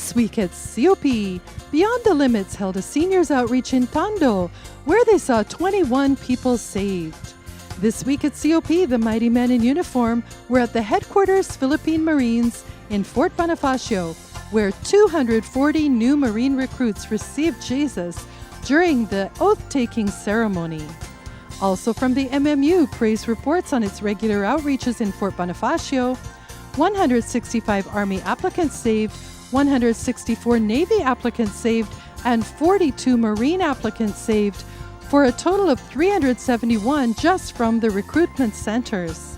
This week at COP, Beyond the Limits held a seniors outreach in Tondo, where they saw 21 people saved. This week at COP, the mighty men in uniform were at the headquarters Philippine Marines in Fort Bonifacio, where 240 new Marine recruits received Jesus during the oath-taking ceremony. Also from the MMU, praise reports on its regular outreaches in Fort Bonifacio, 165 Army applicants saved, 164 Navy applicants saved, and 42 Marine applicants saved, for a total of 371 just from the recruitment centers.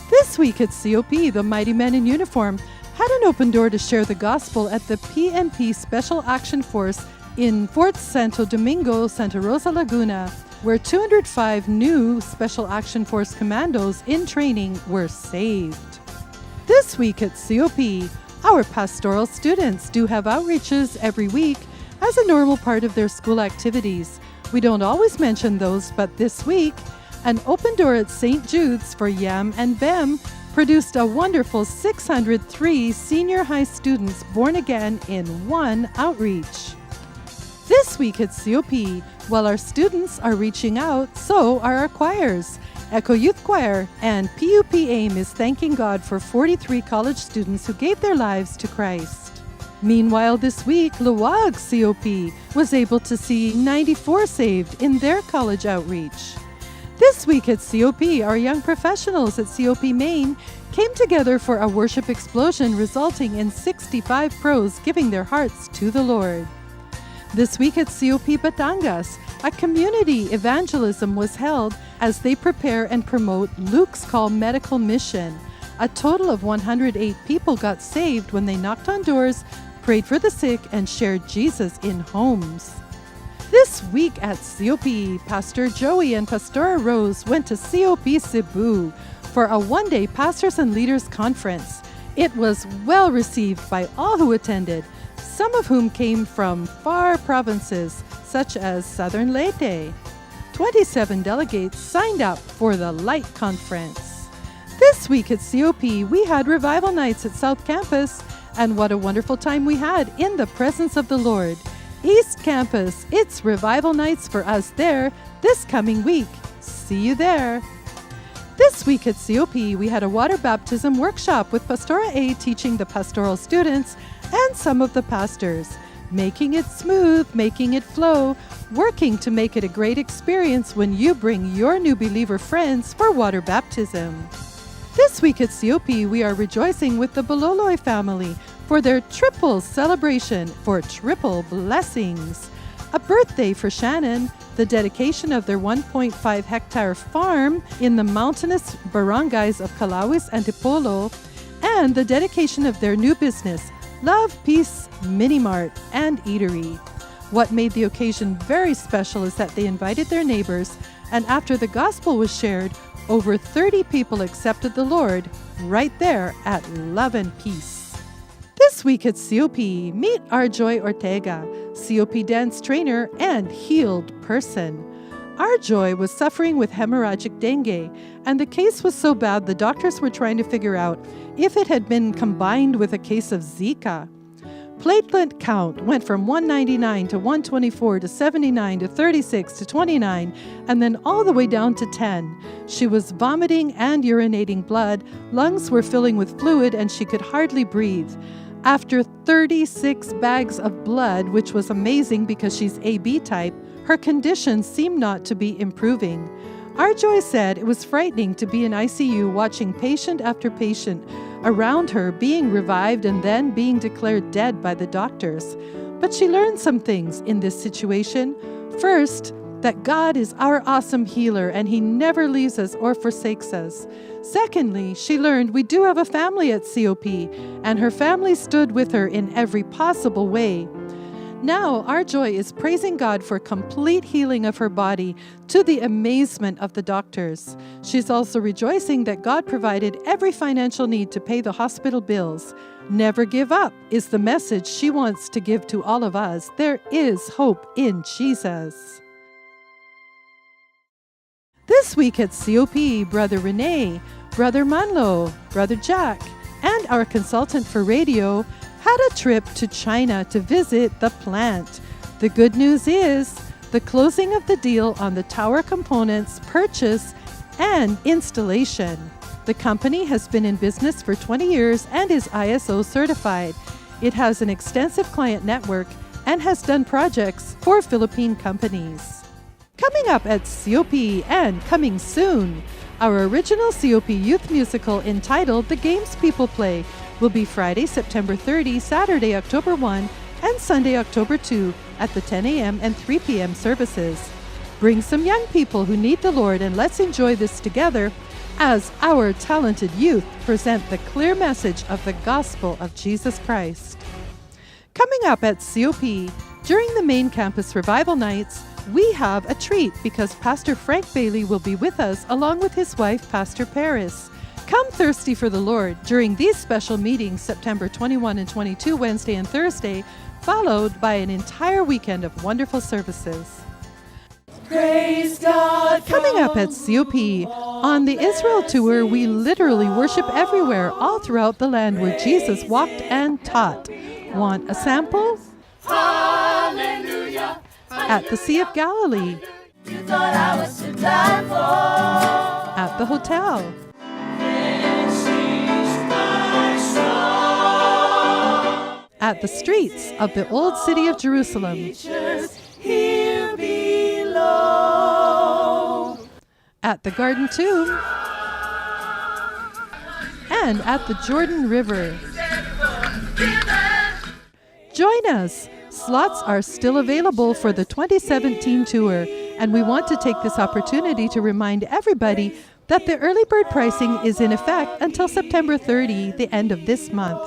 This week at COP, the mighty men in uniform had an open door to share the gospel at the PNP Special Action Force in Fort Santo Domingo, Santa Rosa, Laguna, where 205 new Special Action Force commandos in training were saved. This week at COP, our pastoral students do have outreaches every week as a normal part of their school activities. We don't always mention those, but this week, an open door at St. Jude's for Yam and Bem produced a wonderful 603 senior high students born again in one outreach. This week at COP, while our students are reaching out, so are our choirs. Echo Youth Choir and PUP AIM is thanking God for 43 college students who gave their lives to Christ. Meanwhile, this week, Luwag COP was able to see 94 saved in their college outreach. This week at COP, our young professionals at COP Maine came together for a worship explosion resulting in 65 pros giving their hearts to the Lord. This week at COP Batangas, a community evangelism was held as they prepare and promote Luke's Call Medical Mission. A total of 108 people got saved when they knocked on doors, prayed for the sick, and shared Jesus in homes. This week at COP, Pastor Joey and Pastora Rose went to COP Cebu for a one-day Pastors and Leaders Conference. It was well received by all who attended, some of whom came from far provinces such as Southern Leyte. 27 delegates signed up for the Light Conference. This week at COP, we had revival nights at South Campus, and what a wonderful time we had in the presence of the Lord. East Campus, it's revival nights for us there this coming week. See you there. This week at COP, we had a water baptism workshop with Pastora A teaching the pastoral students and some of the pastors, making it smooth, making it flow, working to make it a great experience when you bring your new believer friends for water baptism. This week at COP, we are rejoicing with the Bololoy family for their triple celebration for triple blessings. A birthday for Shannon, the dedication of their 1.5 hectare farm in the mountainous barangays of Calawis and Tipolo, and the dedication of their new business, Love Peace Mini Mart and Eatery. What made the occasion very special is that they invited their neighbors, and after the gospel was shared, over 30 people accepted the Lord right there at Love and Peace. This week at COP, meet Arjoy Ortega, COP dance trainer and healed person. Arjoy was suffering with hemorrhagic dengue, and the case was so bad the doctors were trying to figure out if it had been combined with a case of Zika. Platelet count went from 199 to 124 to 79 to 36 to 29, and then all the way down to 10. She was vomiting and urinating blood, lungs were filling with fluid, and she could hardly breathe. After 36 bags of blood, which was amazing because she's AB type, her condition seemed not to be improving. Arjoy said it was frightening to be in ICU watching patient after patient around her being revived and then being declared dead by the doctors. But she learned some things in this situation. First, that God is our awesome healer and He never leaves us or forsakes us. Secondly, she learned we do have a family at COP, and her family stood with her in every possible way. Now, Arjoy is praising God for complete healing of her body to the amazement of the doctors. She's also rejoicing that God provided every financial need to pay the hospital bills. Never give up is the message she wants to give to all of us. There is hope in Jesus. This week at COP, Brother Rene, Brother Manlo, Brother Jack, and our consultant for radio had a trip to China to visit the plant. The good news is the closing of the deal on the tower components, purchase, and installation. The company has been in business for 20 years and is ISO certified. It has an extensive client network and has done projects for Philippine companies. Coming up at COP and coming soon, our original COP youth musical entitled The Games People Play will be Friday, September 30, Saturday, October 1, and Sunday, October 2 at the 10 a.m. and 3 p.m. services. Bring some young people who need the Lord and let's enjoy this together as our talented youth present the clear message of the gospel of Jesus Christ. Coming up at COP, during the main campus revival nights, we have a treat because Pastor Frank Bailey will be with us along with his wife, Pastor Paris. Come thirsty for the Lord during these special meetings September 21 and 22, Wednesday and Thursday, followed by an entire weekend of wonderful services. Praise God. Coming up at COP, on the Israel tour, we literally worship everywhere, all throughout the land where Jesus walked and taught. Want a sample? Hallelujah. At the Sea of Galilee. You thought I was to die for. At the hotel. At the streets of the old city of Jerusalem. Here below. At the Garden Tomb. And at the Jordan River. Join us. Slots are still available for the 2017 tour, and we want to take this opportunity to remind everybody that the early bird pricing is in effect until September 30, the end of this month.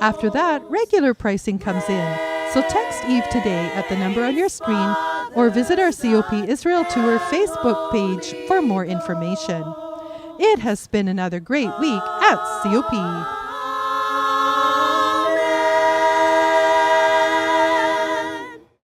After that, regular pricing comes in. So text Eve today at the number on your screen or visit our COP Israel Tour Facebook page for more information. It has been another great week at COP.